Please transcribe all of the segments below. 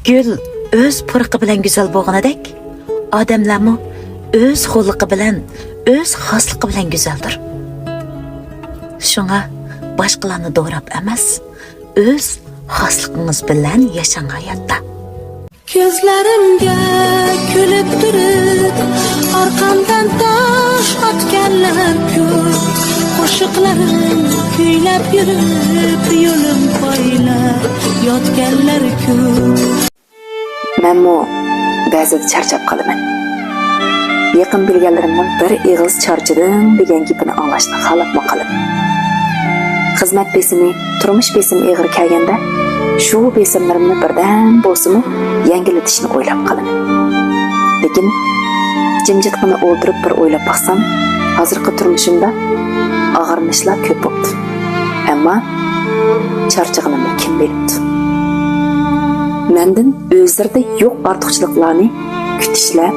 Gül öz pırqı bilan güzel bo'lganidek, odamlarmi öz xulqi bilan, öz xosliqi bilan güzeldir. Şuna başqalarını doğrab emas, öz xosliqingiz bilan yashang hayotda. Ko'zlarimga kulib turib, orqamdan tosh otganlar ko'p. Qo'shiqlarim kuylab yurib, yo'lim poylab yotganlar ko'p. Menmi ba'zida charchab qolaman. Yaqin bilganlarimning bir ig'iz charchadim degan gapini anglashni xalaqma qilib. Xizmat besimi, turmush besimi ig'ir kelganda shu besimlarimni birdan bo'lsa-mu yangilatishni o'ylab qolaman. Lekin jimjitqina o'ldirib bir o'ylab baxsam, hozirgi turmushimda og'irnishlar ko'p bo'ldi. Ammo charchag'inimni kim bilibdi? Mendan o'zlarida yo'q ortiqchiliklarni kutishlar,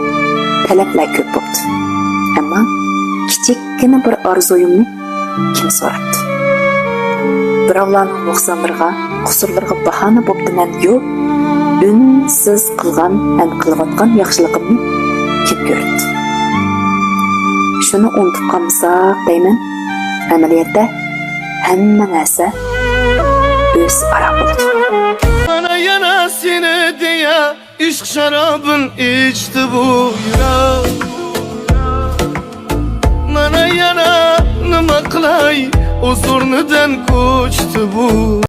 talablar ko'p bo'ldi. Ammo kichikkina bir orzuyimni kim so'rabdi? Birovlarning nuqsonlariga, qusurlarga bahona bo'ptiman yo'q, unsiz qilgan ham qilayotgan yaxshiligimni kim ko'rdi? Shuni unutib qolmasak deyman, amaliyotda hamma narsa o'z ara bo'ladi. Bana yana seni diye ishq şarabın içti bu yürek. Bana yana nima qilay, huzurnidan ko'chdi bu